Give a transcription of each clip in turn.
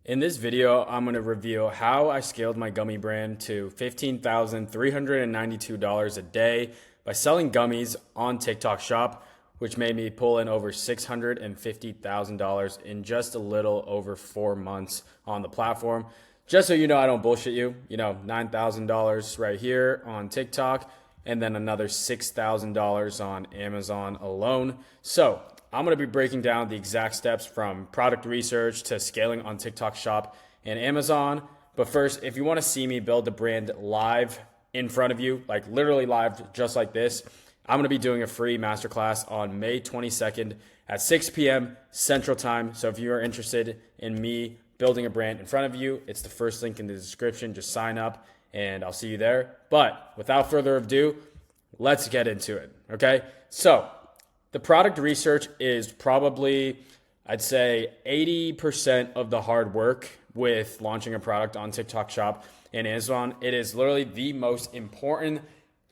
In this video, I'm going to reveal how I scaled my gummy brand to $15,392 a day by selling gummies on TikTok Shop, which made me pull in over $650,000 in just a little over 4 months on the platform. Just so you know, I don't bullshit you, $9,000 right here on TikTok and then another $6,000 on Amazon alone. So I'm going to be breaking down the exact steps from product research to scaling on TikTok Shop and Amazon. But first, if you want to see me build the brand live in front of you, like literally live, just like this, I'm going to be doing a free masterclass on May 22nd at 6 p.m. Central Time. So if you are interested in me building a brand in front of you, it's the first link in the description. Just sign up and I'll see you there. But without further ado, let's get into it. Okay. So the product research is probably, I'd say 80% of the hard work with launching a product on TikTok Shop and Amazon. It is literally the most important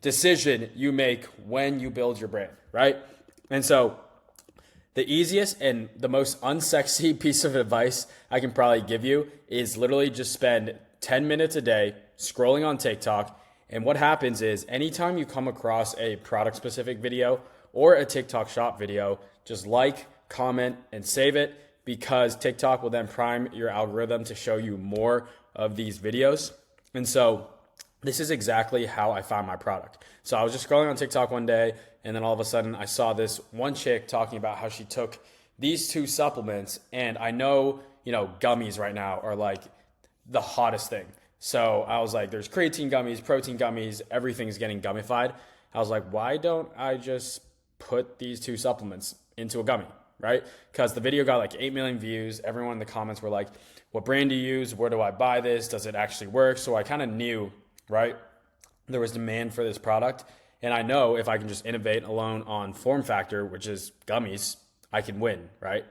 decision you make when you build your brand, right? And so the easiest and the most unsexy piece of advice I can probably give you is literally just spend 10 minutes a day scrolling on TikTok. And what happens is anytime you come across a product specific video or a TikTok Shop video, just like, comment, and save it, because TikTok will then prime your algorithm to show you more of these videos. And so this is exactly how I found my product. So I was just scrolling on TikTok one day, and then all of a sudden I saw this one chick talking about how she took these two supplements, and I know, gummies right now are like the hottest thing. So I was like, there's creatine gummies, protein gummies, everything's getting gummified. I was like, why don't I just put these two supplements into a gummy, right? Because the video got like 8 million views. Everyone in the comments were like, what brand do you use? Where do I buy this? Does it actually work? So I kind of knew, right, there was demand for this product. And I know if I can just innovate alone on form factor, which is gummies, I can win, right?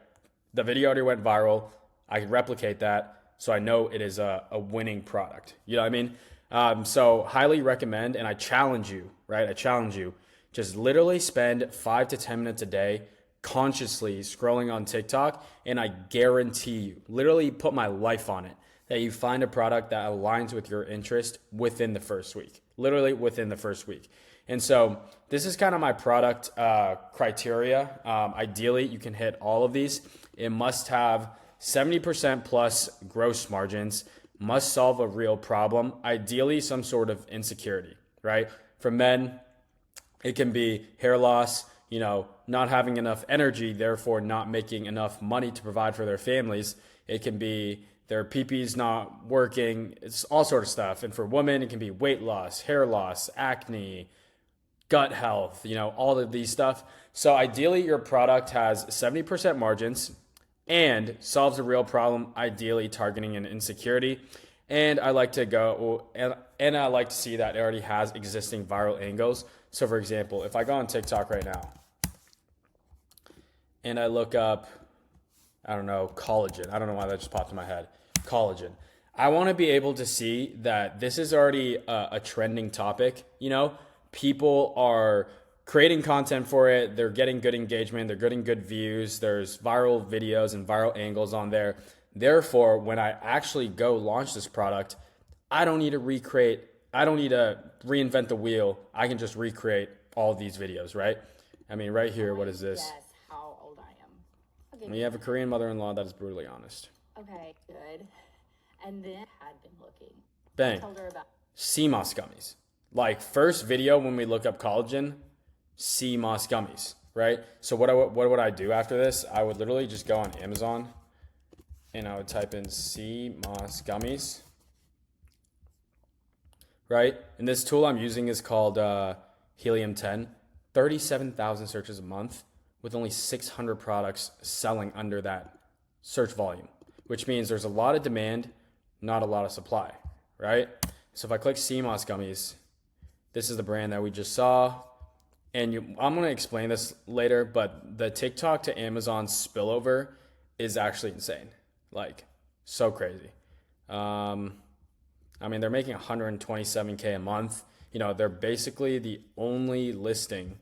The video already went viral. I can replicate that. So I know it is a winning product. You know what I mean? So highly recommend, and I challenge you, right? I challenge you. Just literally spend 5 to 10 minutes a day consciously scrolling on TikTok, and I guarantee you, literally put my life on it, that you find a product that aligns with your interest within the first week, literally within the first week. And so this is kind of my product criteria. Ideally, you can hit all of these. It must have 70% plus gross margins, must solve a real problem, ideally some sort of insecurity, right? For men, it can be hair loss, not having enough energy, therefore not making enough money to provide for their families. It can be their pee-pee's not working. It's all sort of stuff. And for women, it can be weight loss, hair loss, acne, gut health, all of these stuff. So ideally, your product has 70% margins and solves a real problem, ideally targeting an insecurity. And I like to go, and I like to see that it already has existing viral angles. So for example, if I go on TikTok right now and I look up, collagen. I don't know why that just popped in my head. Collagen. I want to be able to see that this is already a trending topic. People are creating content for it. They're getting good engagement. They're getting good views. There's viral videos and viral angles on there. Therefore, when I actually go launch this product, I don't need to reinvent the wheel. I can just recreate all of these videos, right? I mean, right here, what is this? Guess how old I am. Okay. We have a Korean mother-in-law that is brutally honest. Okay, good. And then I had been looking. Bang. I told her about CMOS gummies. Like first video when we look up collagen, CMOS gummies, right? So what would I do after this? I would literally just go on Amazon and I would type in CMOS gummies, right? And this tool I'm using is called Helium 10. 37,000 searches a month with only 600 products selling under that search volume, which means there's a lot of demand, not a lot of supply, right? So if I click CMOS gummies, this is the brand that we just saw. And I'm going to explain this later, but the TikTok to Amazon spillover is actually insane. Like, so crazy. They're making 127K a month. They're basically the only listing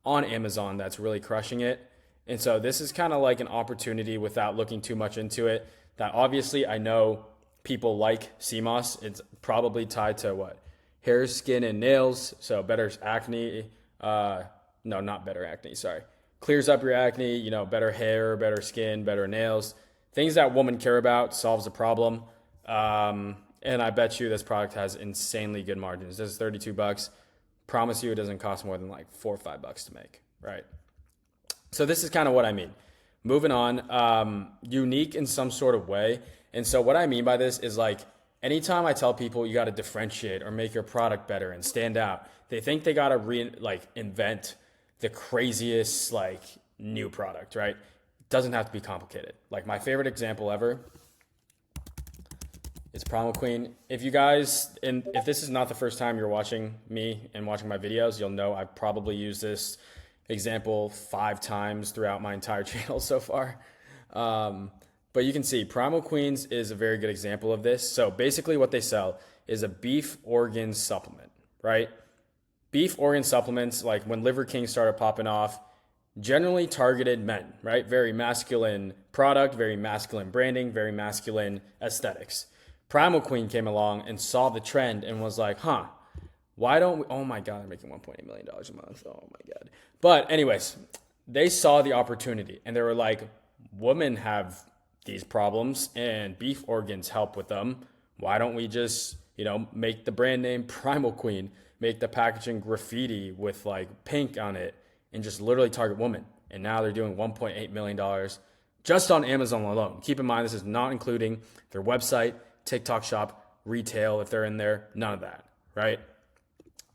on Amazon that's really crushing it. And so this is kind of like an opportunity without looking too much into it. that obviously I know people like sea moss. It's probably tied to what? Hair, skin, and nails. So better acne. No, not better acne. Sorry. Clears up your acne, better hair, better skin, better nails. Things that women care about, solves the problem. And I bet you this product has insanely good margins. This is $32. Promise you it doesn't cost more than like $4 or $5 to make, right? So this is kind of what I mean. Moving on, unique in some sort of way. And so what I mean by this is like, anytime I tell people you got to differentiate or make your product better and stand out, they think they got to invent the craziest like new product, right? It doesn't have to be complicated. Like my favorite example ever is Primal Queen. If you guys, and if this is not the first time you're watching me and watching my videos, you'll know I've probably used this example 5 times throughout my entire channel so far. But you can see Primal Queens is a very good example of this. So basically what they sell is a beef organ supplement, right? Beef organ supplements, like when Liver King started popping off, generally targeted men, right? Very masculine product, very masculine branding, very masculine aesthetics. Primal Queen came along and saw the trend and was like, why don't we, oh my God, they're making $1.8 million a month. Oh my God. But anyways, they saw the opportunity and they were like, women have these problems and beef organs help with them. Why don't we just, make the brand name Primal Queen, make the packaging graffiti with like pink on it and just literally target women. And now they're doing $1.8 million just on Amazon alone. Keep in mind, this is not including their website, TikTok shop, retail, if they're in there, none of that, right?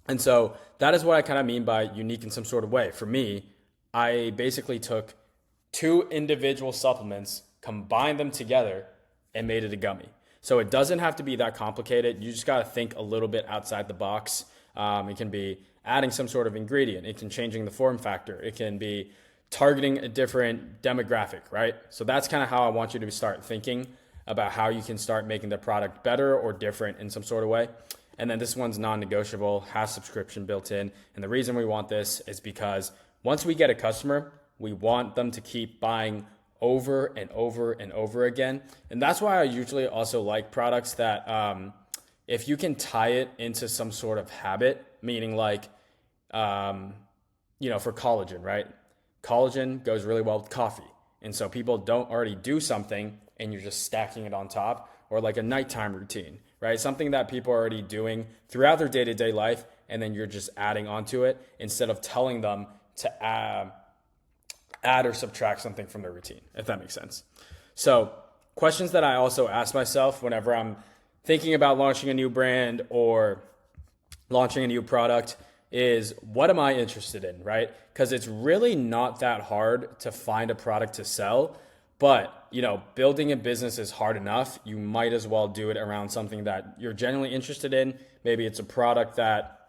And so that is what I kind of mean by unique in some sort of way. For me, I basically took 2 individual supplements, combined them together, and made it a gummy. So it doesn't have to be that complicated. You just got to think a little bit outside the box. It can be adding some sort of ingredient. It can changing the form factor. It can be targeting a different demographic, right? So that's kind of how I want you to start thinking about how you can start making the product better or different in some sort of way. And then this one's non-negotiable, has subscription built in. And the reason we want this is because once we get a customer, we want them to keep buying over and over and over again. And that's why I usually also like products that if you can tie it into some sort of habit, meaning like, for collagen, right? Collagen goes really well with coffee. And so people don't already do something and you're just stacking it on top, or like a nighttime routine, right? Something that people are already doing throughout their day-to-day life, and then you're just adding onto it instead of telling them to add or subtract something from their routine, if that makes sense. So questions that I also ask myself whenever I'm thinking about launching a new brand or launching a new product is, what am I interested in, right? Because it's really not that hard to find a product to sell, but building a business is hard enough. You might as well do it around something that you're genuinely interested in. Maybe it's a product that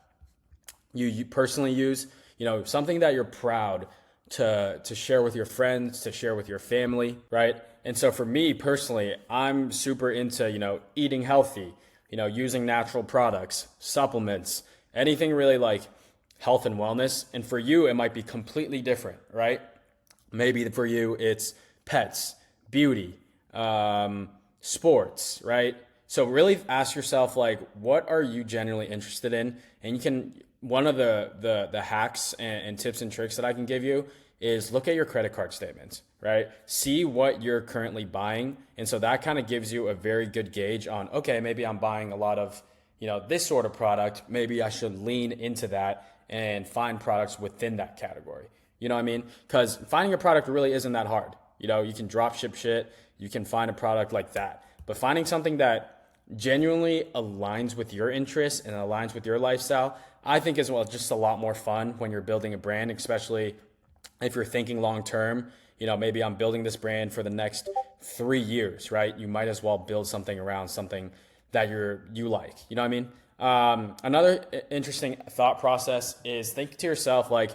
you personally use, something that you're proud to share with your friends, to share with your family, right? And so for me personally, I'm super into, eating healthy, using natural products, supplements, anything really like health and wellness. And for you, it might be completely different, right? Maybe for you, it's pets, beauty, sports, right? So really ask yourself, like, what are you genuinely interested in? And you can, one of the hacks and tips and tricks that I can give you is look at your credit card statements, right? See what you're currently buying. And so that kind of gives you a very good gauge on, okay, maybe I'm buying a lot of, this sort of product. Maybe I should lean into that and find products within that category. You know what I mean? Because finding a product really isn't that hard. You can drop ship shit. You can find a product like that. But finding something that genuinely aligns with your interests and aligns with your lifestyle, I think is just a lot more fun when you're building a brand, especially if you're thinking long term. Maybe I'm building this brand for the next 3 years, right? You might as well build something around something that you like. You know what I mean? Another interesting thought process is think to yourself, like,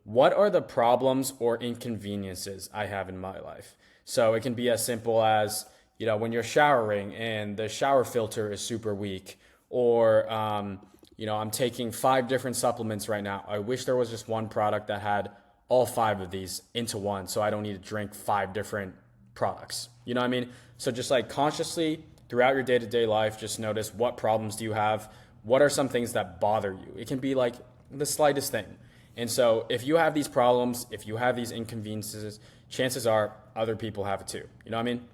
what are the problems or inconveniences I have in my life? So it can be as simple as, when you're showering and the shower filter is super weak, or, I'm taking 5 different supplements right now. I wish there was just one product that had all 5 of these into one, so I don't need to drink 5 different products. You know what I mean? So just like consciously throughout your day-to-day life, just notice what problems do you have? What are some things that bother you? It can be like the slightest thing. And so if you have these problems, if you have these inconveniences, chances are other people have it too. You know what I mean?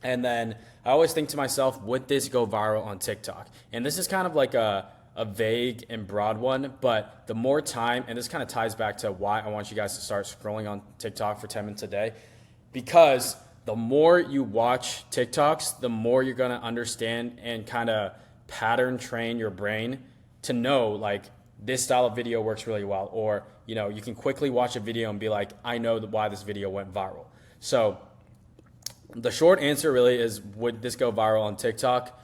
And then I always think to myself, would this go viral on TikTok? And this is kind of like a vague and broad one, but the more time, and this kind of ties back to why I want you guys to start scrolling on TikTok for 10 minutes a day, because the more you watch TikToks, the more you're going to understand and kind of pattern train your brain to know like this style of video works really well, or you can quickly watch a video and be like, I know why this video went viral. So the short answer really is, would this go viral on TikTok?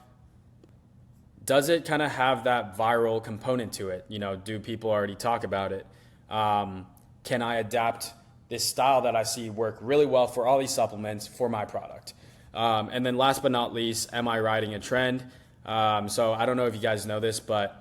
Does it kind of have that viral component to it? Do people already talk about it? Can I adapt this style that I see work really well for all these supplements for my product? And then last but not least, am I riding a trend? So I don't know if you guys know this, but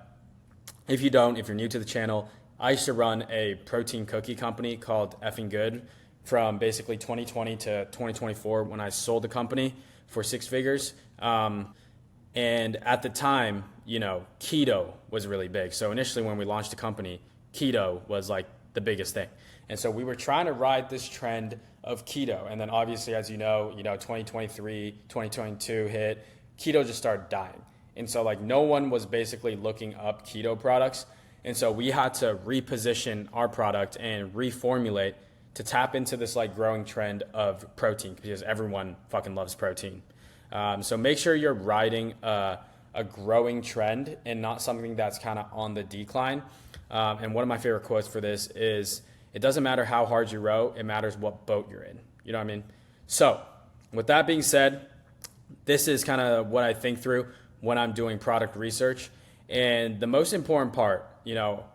if you don't, if you're new to the channel, I used to run a protein cookie company called Effing Good from basically 2020 to 2024 when I sold the company for 6 figures. And at the time, keto was really big. So initially when we launched the company, keto was like the biggest thing. And so we were trying to ride this trend of keto. And then obviously, as 2023, 2022 hit, keto just started dying. And so like no one was basically looking up keto products. And so we had to reposition our product and reformulate to tap into this like growing trend of protein, because everyone fucking loves protein. So make sure you're riding a growing trend and not something that's kind of on the decline. And one of my favorite quotes for this is, it doesn't matter how hard you row, it matters what boat you're in. You know what I mean? So with that being said, this is kind of what I think through when I'm doing product research. And the most important part,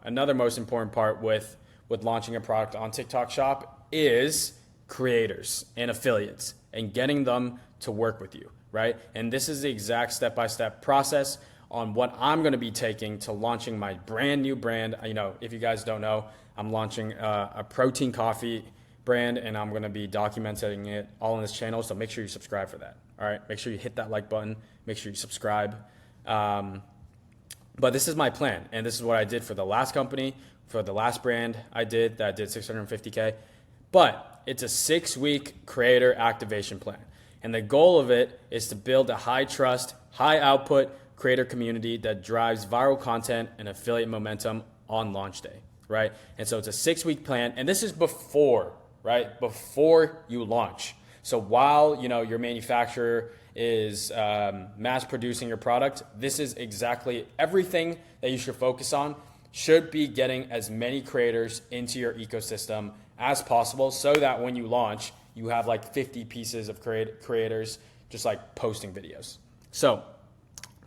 another most important part with launching a product on TikTok Shop is creators and affiliates and getting them to work with you, right? And this is the exact step-by-step process on what I'm going to be taking to launching my brand new brand. If you guys don't know, I'm launching a protein coffee brand, and I'm going to be documenting it all on this channel. So make sure you subscribe for that. All right. Make sure you hit that like button. Make sure you subscribe. But this is my plan. And this is what I did for the last company, for the last brand I did 650K. But it's a 6-week creator activation plan. And the goal of it is to build a high trust, high output creator community that drives viral content and affiliate momentum on launch day, right? And so it's a 6-week plan. And this is before, right? Before you launch. So while, your manufacturer is mass producing your product, this is exactly everything that you should focus on. Should be getting as many creators into your ecosystem as possible, so that when you launch, you have like 50 pieces of creators just like posting videos. So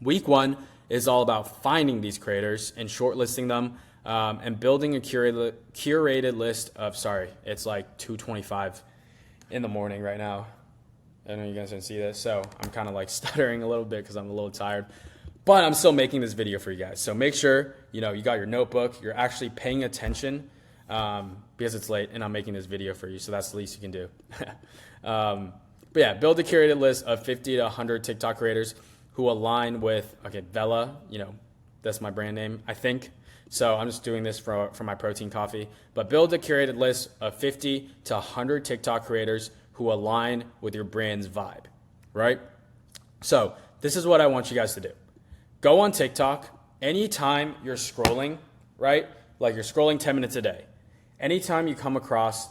week 1 is all about finding these creators and shortlisting them, and building a curated list of, it's like 2:25 in the morning right now. I don't know you guys can see this, so I'm kind of like stuttering a little bit because I'm a little tired, but I'm still making this video for you guys. So make sure, you got your notebook, you're actually paying attention, because it's late and I'm making this video for you. So that's the least you can do. But yeah, build a curated list of 50 to 100 TikTok creators who align with, Vela, that's my brand name, I think. So I'm just doing this for my protein coffee, but build a curated list of 50 to 100 TikTok creators who align with your brand's vibe, right? So this is what I want you guys to do. Go on TikTok anytime you're scrolling, right? Like you're scrolling 10 minutes a day. Anytime you come across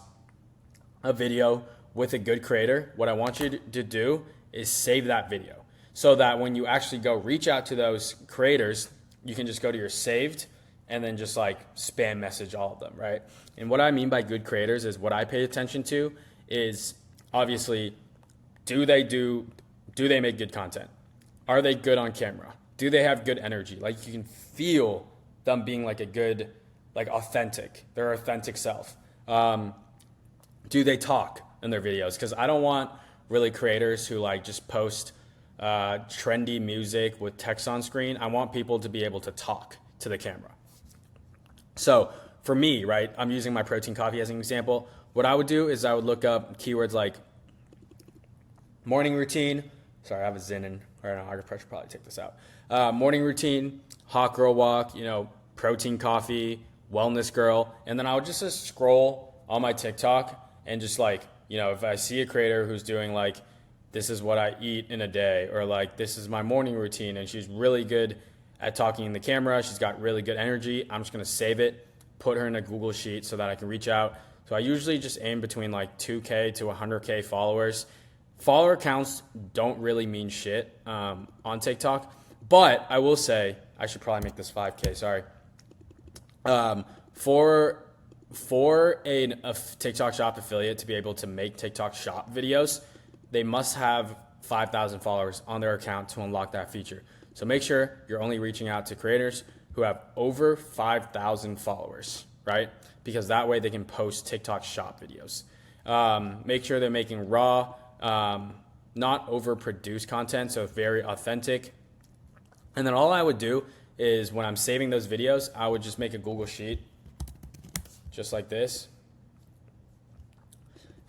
a video with a good creator, what I want you to do is save that video, so that when you actually go reach out to those creators, you can just go to your saved and then just like spam message all of them, right? And what I mean by good creators is, what I pay attention to is obviously, do they make good content? Are they good on camera? Do they have good energy? Like you can feel them being like a good, like authentic, their authentic self. Do they talk in their videos? Because I don't want really creators who like just post trendy music with text on screen. I want people to be able to talk to the camera. So for me, right, I'm using my protein coffee as an example. What I would do is I would look up keywords like morning routine, Sorry, I have a Zyn in right now. I should probably take this out. Morning routine, hot girl walk, protein coffee, wellness girl. And then I would just scroll on my TikTok and just if I see a creator who's doing this is what I eat in a day, or this is my morning routine, and she's really good at talking in the camera, she's got really good energy, I'm just gonna save it, put her in a Google Sheet so that I can reach out. So I usually just aim between 2K to 100K followers. Follower counts don't really mean shit on TikTok, but I will say, I should probably make this 5K, sorry. For a TikTok Shop affiliate to be able to make TikTok Shop videos, they must have 5,000 followers on their account to unlock that feature. So make sure you're only reaching out to creators who have over 5,000 followers, right? Because that way they can post TikTok Shop videos. Make sure they're making raw, not overproduced content, so very authentic. And then all I would do is when I'm saving those videos, I would just make a Google Sheet just like this.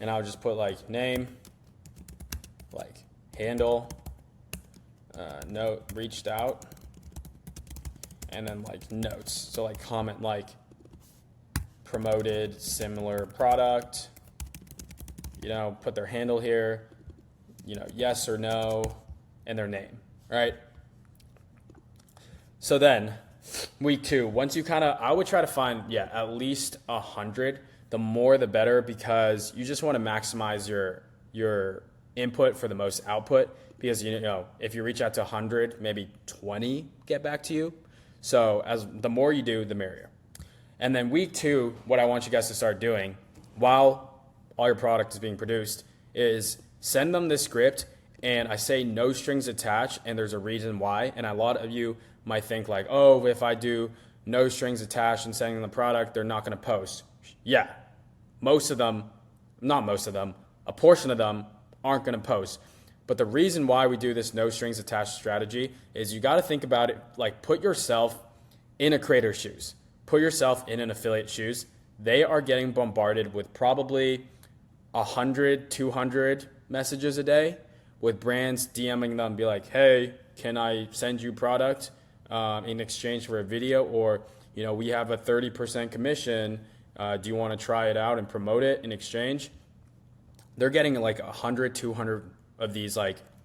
And I would just put name, handle, note, reached out, and then notes. So comment promoted similar product, put their handle here, yes or no, and their name, right? So then week 2, once you I would try to find, at least 100. The more the better, because you just want to maximize your input for the most output, because if you reach out to 100, maybe 20 get back to you. So the more you do, the merrier. And then week 2, what I want you guys to start doing while all your product is being produced is send them this script, and I say no strings attached, and there's a reason why. And a lot of you might think oh, if I do no strings attached and sending them the product, they're not going to post. Yeah, a portion of them aren't going to post. But the reason why we do this no strings attached strategy is you got to think about it put yourself in a creator's shoes. Put yourself in an affiliate shoes. They are getting bombarded with probably 100, 200 messages a day with brands DMing them, be like, hey, can I send you product in exchange for a video? Or, we have a 30% commission. Do you want to try it out and promote it in exchange? They're getting 100, 200 of these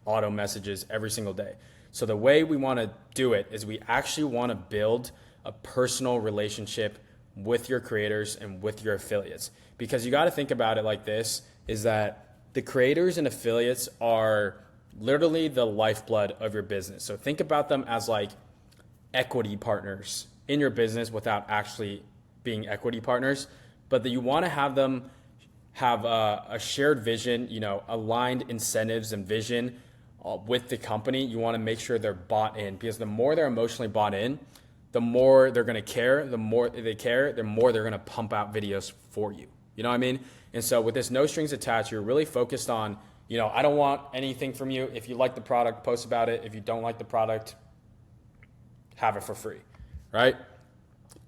auto messages every single day. So the way we want to do it is we actually want to build a personal relationship with your creators and with your affiliates. Because you got to think about it like this, is that the creators and affiliates are literally the lifeblood of your business. So think about them as equity partners in your business without actually being equity partners, but that you want to have them have a shared vision, aligned incentives and vision with the company. You want to make sure they're bought in, because the more they're emotionally bought in, the more they're going to care. The more they care, the more they're going to pump out videos for you. You know what I mean? And so with this no strings attached, you're really focused on, I don't want anything from you. If you like the product, post about it. If you don't like the product, have it for free, right?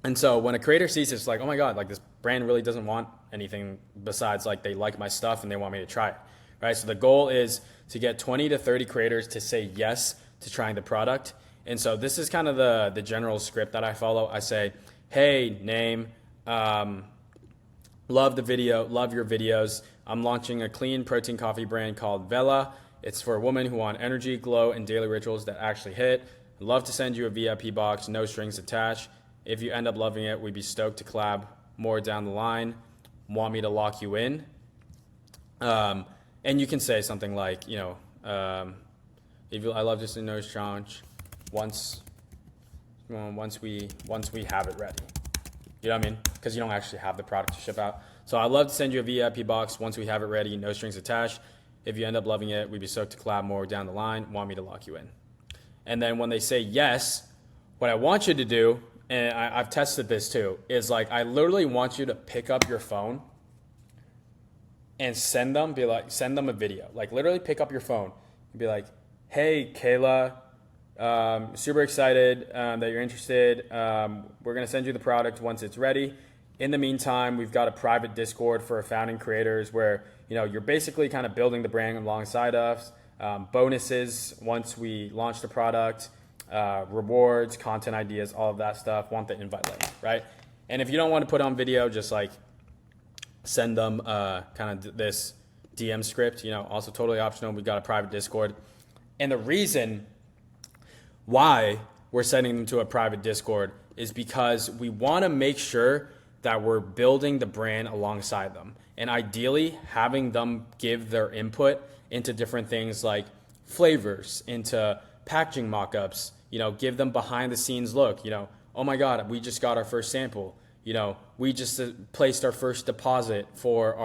And so when a creator sees it's oh my God, this brand really doesn't want anything besides they like my stuff and they want me to try it, right? So the goal is to get 20 to 30 creators to say yes to trying the product. And so this is kind of the general script that I follow. I say, hey, name, love the video, love your videos. I'm launching a clean protein coffee brand called Vela. It's for women who want energy, glow, and daily rituals that actually hit. I'd love to send you a VIP box, no strings attached. If you end up loving it, we'd be stoked to collab more down the line. Want me to lock you in? And you can say something if I love just a nose challenge once we have it ready. You know what I mean? Because you don't actually have the product to ship out. So I'd love to send you a VIP box once we have it ready, no strings attached. If you end up loving it, we'd be stoked to collab more down the line. Want me to lock you in? And then when they say yes, what I want you to do, and I've tested this too, is I literally want you to pick up your phone and send them a video. Literally pick up your phone and be like, hey, Kayla, super excited that you're interested. We're going to send you the product once it's ready. In the meantime, we've got a private Discord for founding creators where, you're basically kind of building the brand alongside us. bonuses once we launch the product, rewards, content ideas, all of that stuff. Want the invite link, right? And if you don't want to put on video, just like send them kind of this DM script, also totally optional. We've got a private Discord. And the reason why we're sending them to a private Discord is because we want to make sure that we're building the brand alongside them. And ideally, having them give their input into different things like flavors, into packaging mock-ups, give them behind the scenes look, oh my God, we just got our first sample. We just placed our first deposit for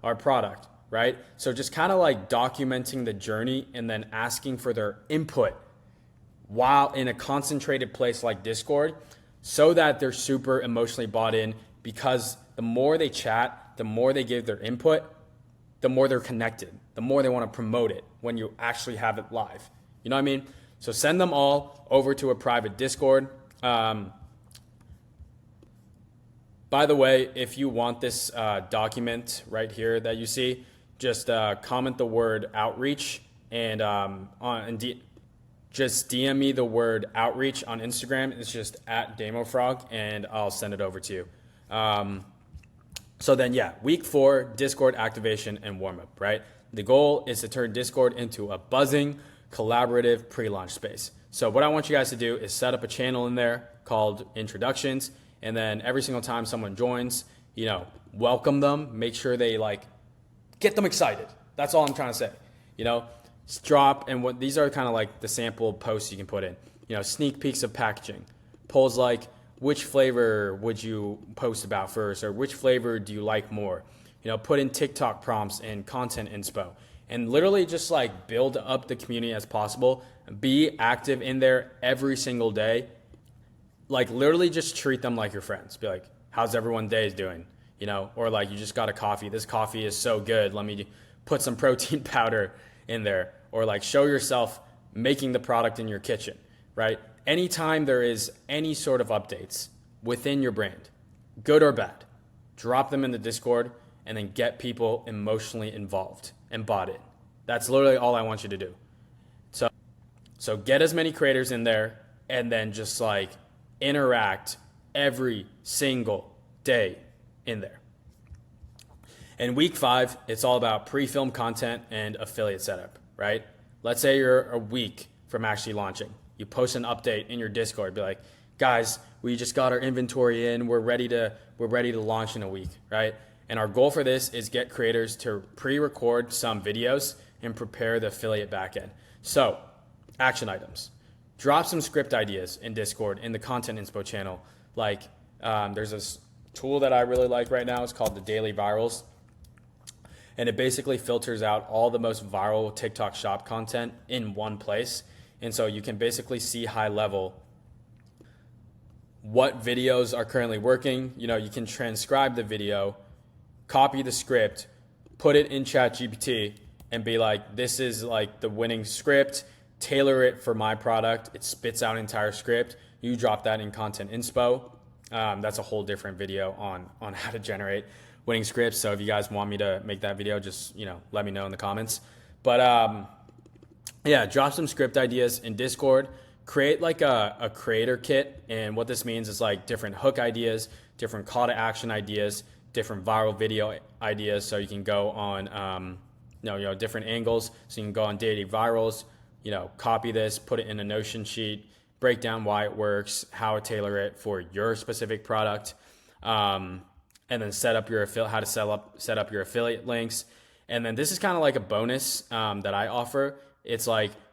our product, right? So just kind of like documenting the journey and then asking for their input while in a concentrated place like Discord, so that they're super emotionally bought in, because the more they chat, the more they give their input, the more they're connected, the more they want to promote it when you actually have it live. You know what I mean? So send them all over to a private Discord. By the way, if you want this document right here that you see, just comment the word outreach and just DM me the word outreach on Instagram. It's just at DamoFrog, and I'll send it over to you. So then, week 4, Discord activation and warm-up, right? The goal is to turn Discord into a buzzing, collaborative pre-launch space. So what I want you guys to do is set up a channel in there called introductions, and then every single time someone joins, welcome them, make sure they get them excited. That's all I'm trying to say. Drop, and what these are kind of like the sample posts you can put in. Sneak peeks of packaging, polls like which flavor would you post about first, or which flavor do you like more? Put in TikTok prompts and content inspo, and literally just build up the community as possible. Be active in there every single day. Literally just treat them like your friends. Be like, how's everyone's day doing? Or you just got a coffee. This coffee is so good. Let me put some protein powder in there. Or show yourself making the product in your kitchen, right? Anytime there is any sort of updates within your brand, good or bad, drop them in the Discord and then get people emotionally involved and bought in. That's literally all I want you to do. So get as many creators in there, and then just interact every single day in there. In week 5, it's all about pre-film content and affiliate setup, right? Let's say you're a week from actually launching. You post an update in your Discord, be like, guys, we just got our inventory in. We're ready to launch in a week, right? And our goal for this is get creators to pre-record some videos and prepare the affiliate backend. So, action items. Drop some script ideas in Discord in the content inspo channel. There's this tool that I really like right now. It's called the Daily Virals. And it basically filters out all the most viral TikTok shop content in one place. And so you can basically see high level what videos are currently working. You can transcribe the video, copy the script, put it in ChatGPT, and be like, this is the winning script, tailor it for my product. It spits out an entire script. You drop that in content inspo. That's a whole different video on how to generate winning scripts. So if you guys want me to make that video, just, let me know in the comments. But drop some script ideas in Discord. Create a creator kit. And what this means is different hook ideas, different call to action ideas, different viral video ideas. So you can go on, different angles. So you can go on daily virals, copy this, put it in a Notion sheet, break down why it works, how to tailor it for your specific product. And then set up your how to set up your affiliate links. And then this is kind of like a bonus that I offer. It's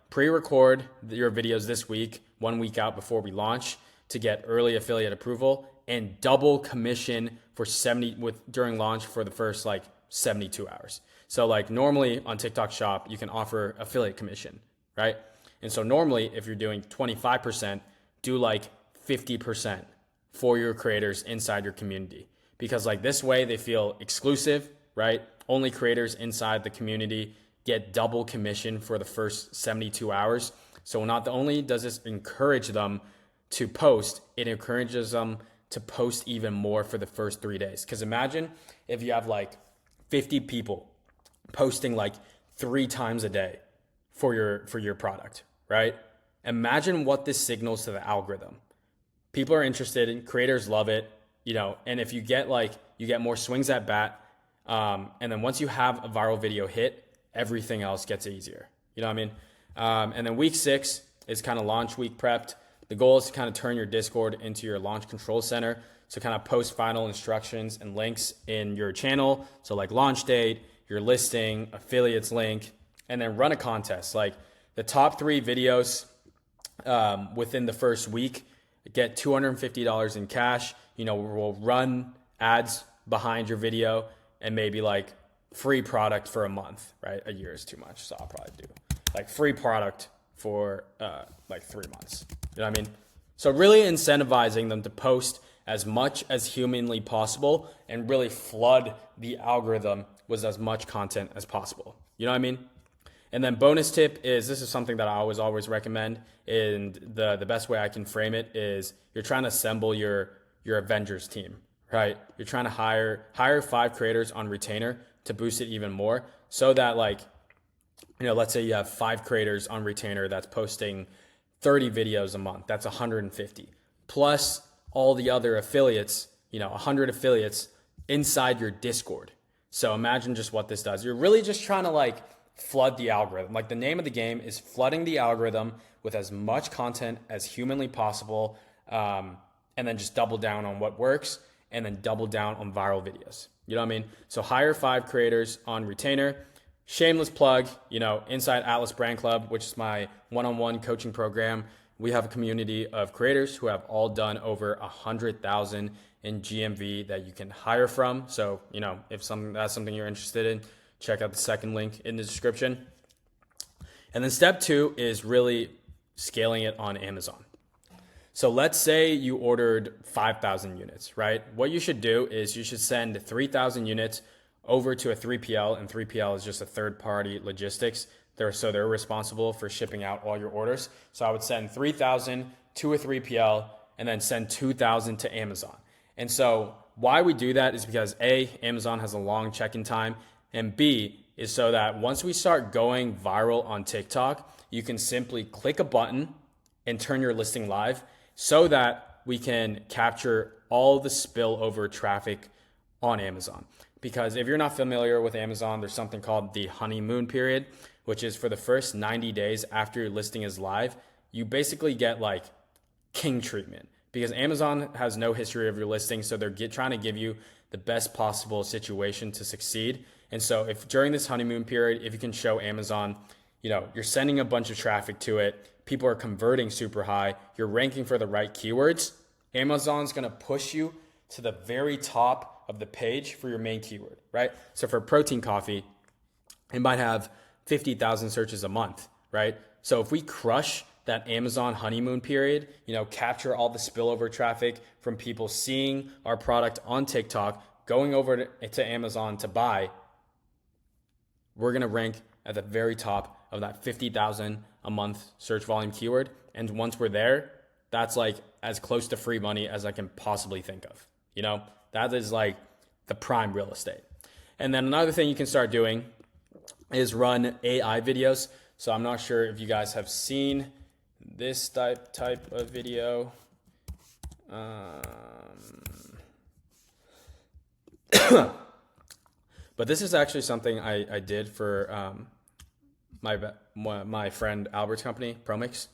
pre-record your videos this week, 1 week out before we launch, to get early affiliate approval, and double commission for during launch for the first 72 hours. So normally on TikTok Shop, you can offer affiliate commission, right? And so normally if you're doing 25%, do 50% for your creators inside your community. Because this way they feel exclusive, right? Only creators inside the community get double commission for the first 72 hours. So not only does this encourage them to post, it encourages them to post even more for the first 3 days. Because imagine if you have 50 people posting 3 times a day for your product, right? Imagine what this signals to the algorithm. People are interested in, creators love it, and if you get more swings at bat, and then once you have a viral video hit, everything else gets easier. You know what I mean? And then week 6 is kind of launch week prepped. The goal is to kind of turn your Discord into your launch control center. So kind of post final instructions and links in your channel. So like launch date, your listing, affiliates link, and then run a contest. Like the top 3 videos within the first week get $250 in cash. We'll run ads behind your video and maybe like free product for a month, right? A year is too much. So I'll probably do like free product for like 3 months. You know what I mean? So really incentivizing them to post as much as humanly possible and really flood the algorithm with as much content as possible. You know what I mean? And then bonus tip is, this is something that I always recommend, and the best way I can frame it is you're trying to assemble your Avengers team, right? You're trying to hire 5 creators on retainer to boost it even more, so that let's say you have 5 creators on retainer that's posting 30 videos a month. That's 150 plus all the other affiliates, 100 affiliates inside your Discord. So imagine just what this does. You're really just trying to flood the algorithm. Like the name of the game is flooding the algorithm with as much content as humanly possible, and then just double down on what works, and then double down on viral videos. You know what I mean? So hire 5 creators on retainer. Shameless plug, inside Atlas Brand Club, which is my one-on-one coaching program. We have a community of creators who have all done over 100,000 in GMV that you can hire from. So, if that's something you're interested in, check out the second link in the description. And then step 2 is really scaling it on Amazon. So let's say you ordered 5,000 units, right? What you should do is you should send 3,000 units over to a 3PL, and 3PL is just a third-party logistics. They're responsible for shipping out all your orders. So I would send 3,000 to a 3PL and then send 2,000 to Amazon. And so why we do that is because A, Amazon has a long check-in time, and B, is so that once we start going viral on TikTok, you can simply click a button and turn your listing live, so that we can capture all the spillover traffic on Amazon. Because if you're not familiar with Amazon, there's something called the honeymoon period, which is for the first 90 days after your listing is live, you basically get king treatment, because Amazon has no history of your listing. So they're trying to give you the best possible situation to succeed. And so if during this honeymoon period, if you can show Amazon, you're sending a bunch of traffic to it, people are converting super high, you're ranking for the right keywords, Amazon's going to push you to the very top of the page for your main keyword, right? So for protein coffee, it might have 50,000 searches a month, right? So if we crush that Amazon honeymoon period, capture all the spillover traffic from people seeing our product on TikTok, going over to Amazon to buy, we're going to rank at the very top of that 50,000 a month search volume keyword. And once we're there, that's as close to free money as I can possibly think of. That is the prime real estate. And then another thing you can start doing is run AI videos. So I'm not sure if you guys have seen this type of video. But this is actually something I did for my friend Albert's company, Promix.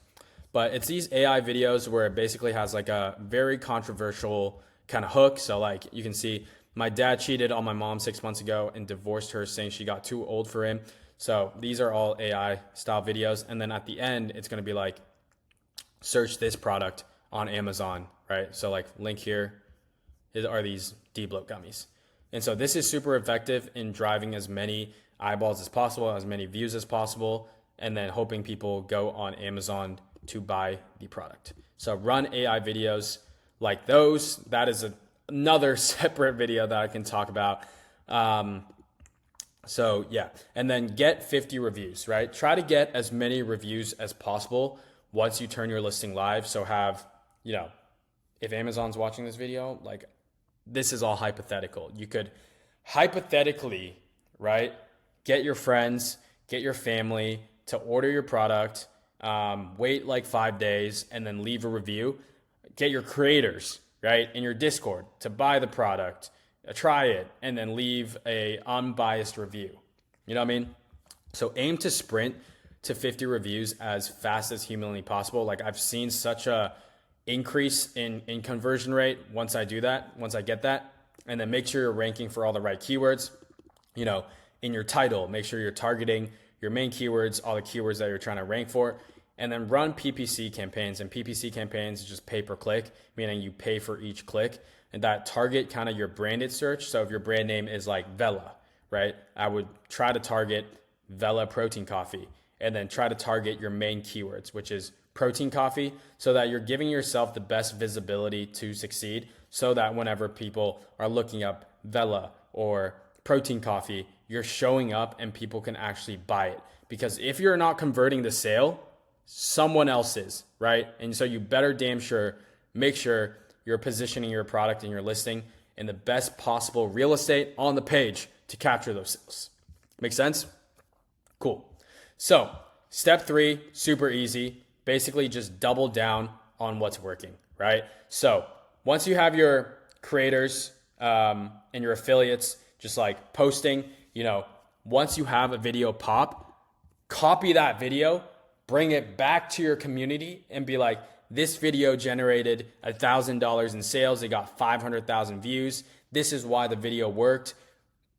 But it's these AI videos where it basically has a very controversial kind of hook. So you can see, my dad cheated on my mom 6 months ago and divorced her, saying she got too old for him. So these are all AI style videos. And then at the end, it's going to be search this product on Amazon, right? So link here are these D-bloat gummies. And so this is super effective in driving as many eyeballs as possible, as many views as possible, and then hoping people go on Amazon to buy the product. So run AI videos like those. That is another separate video that I can talk about. So yeah, and then get 50 reviews, right? Try to get as many reviews as possible once you turn your listing live. So have, if Amazon's watching this video, this is all hypothetical. You could hypothetically, right, get your friends, get your family, to order your product, wait like 5 days, and then leave a review. Get your creators, right, in your Discord to buy the product, try it, and then leave a unbiased review. You know what I mean? So aim to sprint to 50 reviews as fast as humanly possible. Like I've seen such a increase in conversion rate once I do that, once I get that. And then make sure you're ranking for all the right keywords. You know, in your title, make sure you're targeting your main keywords, all the keywords that you're trying to rank for. And then run PPC campaigns. And PPC campaigns is just pay per click, meaning you pay for each click. And that target kind of your branded search. So if your brand name is like Vela, right? I would try to target Vela protein coffee and then try to target your main keywords, which is protein coffee, so that you're giving yourself the best visibility to succeed, so that whenever people are looking up Vela or protein coffee, you're showing up and people can actually buy it. Because if you're not converting the sale, someone else is, right? And so you better make sure you're positioning your product and your listing in the best possible real estate on the page to capture those sales. Make sense? Cool. So step 3, super easy. Basically just double down on what's working, right? So once you have your creators and your affiliates just like posting, once you have a video pop, copy that video, bring it back to your community and be like, this video generated $1,000 in sales. It got 500,000 views. This is why the video worked.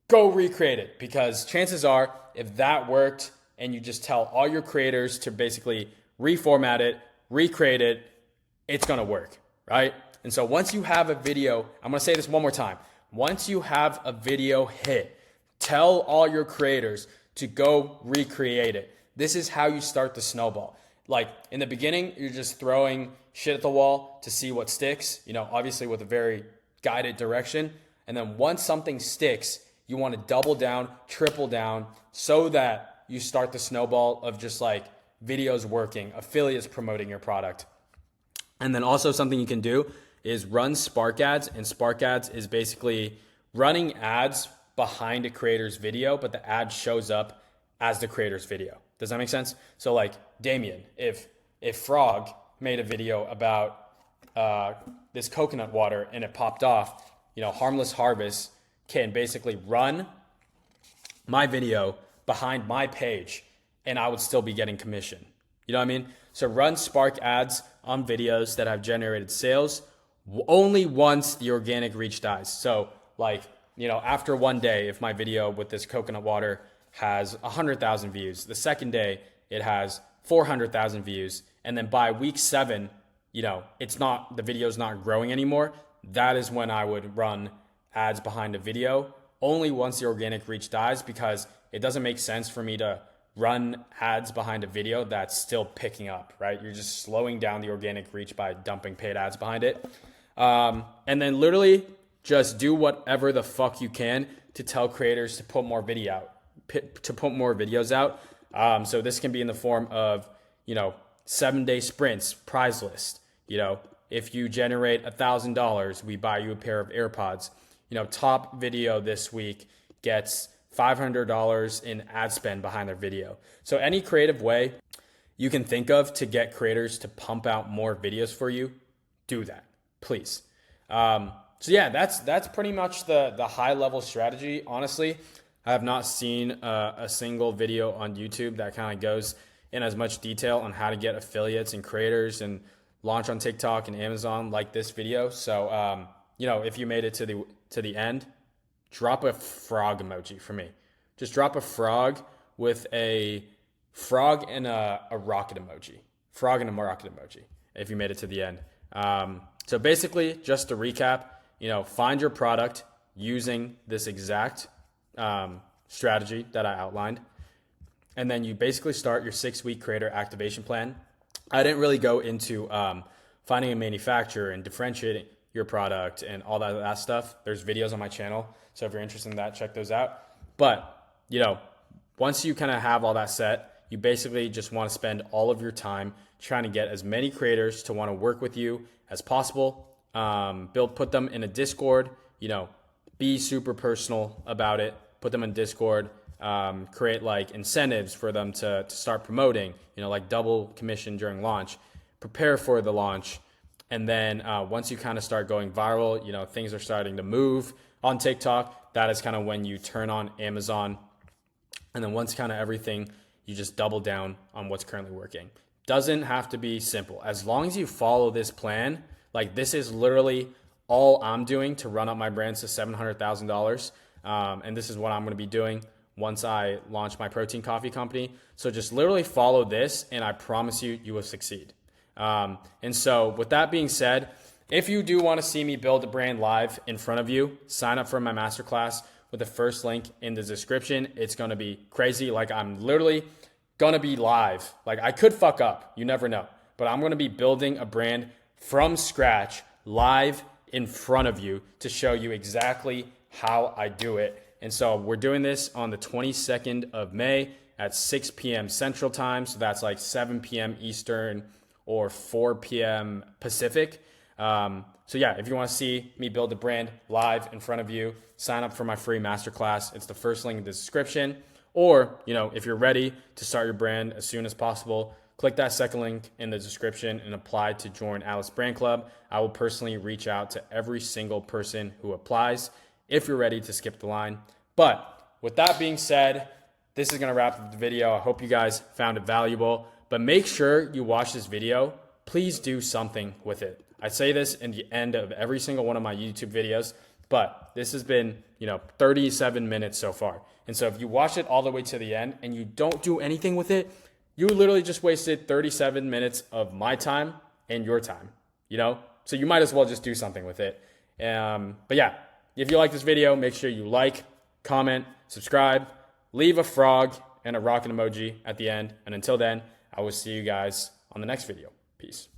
Go recreate it, because chances are if that worked and you just tell all your creators to basically reformat it, recreate it, it's going to work, right? And so once you have a video, I'm going to say this one more time. Once you have a video hit, tell all your creators to go recreate it. This is how you start the snowball. Like in the beginning, you're just throwing shit at the wall to see what sticks, obviously with a very guided direction. And then once something sticks, you want to double down, triple down, so that you start the snowball of just like videos working, affiliates promoting your product. And then also something you can do is run Spark ads. And Spark ads is basically running ads behind a creator's video, but the ad shows up as the creator's video. Does that make sense? So like Damien, if Frog made a video about this coconut water and it popped off, Harmless Harvest can basically run my video behind my page and I would still be getting commission. You know what I mean? So run Spark ads on videos that have generated sales only once the organic reach dies. So like, after one day, if my video with this coconut water has 100,000 views, the second day it has 400,000 views, and then by week 7, the video's not growing anymore. That is when I would run ads behind a video only once the organic reach dies, because it doesn't make sense for me to run ads behind a video that's still picking up, right? You're just slowing down the organic reach by dumping paid ads behind it. And then literally just do whatever the fuck you can to tell creators to put more videos out. So this can be in the form of, 7-day sprints, prize list. If you generate $1,000, we buy you a pair of AirPods. Top video this week gets $500 in ad spend behind their video. So any creative way you can think of to get creators to pump out more videos for you, do that, please. So yeah, that's pretty much the high level strategy. Honestly, I have not seen a single video on YouTube that kind of goes in as much detail on how to get affiliates and creators and launch on TikTok and Amazon like this video. So, if you made it to the end, drop a frog emoji for me. Just drop a frog with a frog and a rocket emoji. Frog and a rocket emoji if you made it to the end. So basically, just to recap, find your product using this exact strategy that I outlined. And then you basically start your 6-week creator activation plan. I didn't really go into finding a manufacturer and differentiating your product and all that stuff. There's videos on my channel. So if you're interested in that, check those out. But, once you kind of have all that set, you basically just want to spend all of your time trying to get as many creators to want to work with you as possible. Put them in a Discord, be super personal about it. Put them in Discord. create like incentives for them to start promoting, like double commission during launch, prepare for the launch. And then once you kind of start going viral, things are starting to move on TikTok. That is kind of when you turn on Amazon. And then once kind of everything, you just double down on what's currently working. Doesn't have to be simple. As long as you follow this plan, like this is literally all I'm doing to run up my brands to $700,000. And this is what I'm going to be doing once I launch my protein coffee company. So just literally follow this and I promise you, you will succeed. And so with that being said, if you do want to see me build a brand live in front of you, sign up for my masterclass with the first link in the description. It's going to be crazy. Like I'm literally going to be live. Like I could fuck up. You never know. But I'm going to be building a brand from scratch live in front of you to show you exactly how I do it. And so we're doing this on the 22nd of May at 6 p.m. Central Time. So that's like 7 p.m. Eastern or 4 p.m. Pacific. So yeah, if you want to see me build a brand live in front of you, sign up for my free masterclass. It's the first link in the description. Or, if you're ready to start your brand as soon as possible, click that second link in the description and apply to join Alice Brand Club. I will personally reach out to every single person who applies if you're ready to skip the line. But with that being said, this is going to wrap up the video. I hope you guys found it valuable, but make sure you watch this video. Please do something with it. I say this in the end of every single one of my YouTube videos, but this has been, 37 minutes so far. And so if you watch it all the way to the end and you don't do anything with it, you literally just wasted 37 minutes of my time and your time, So you might as well just do something with it. But yeah, if you like this video, make sure you like, comment, subscribe, leave a frog and a rocket emoji at the end. And until then, I will see you guys on the next video. Peace.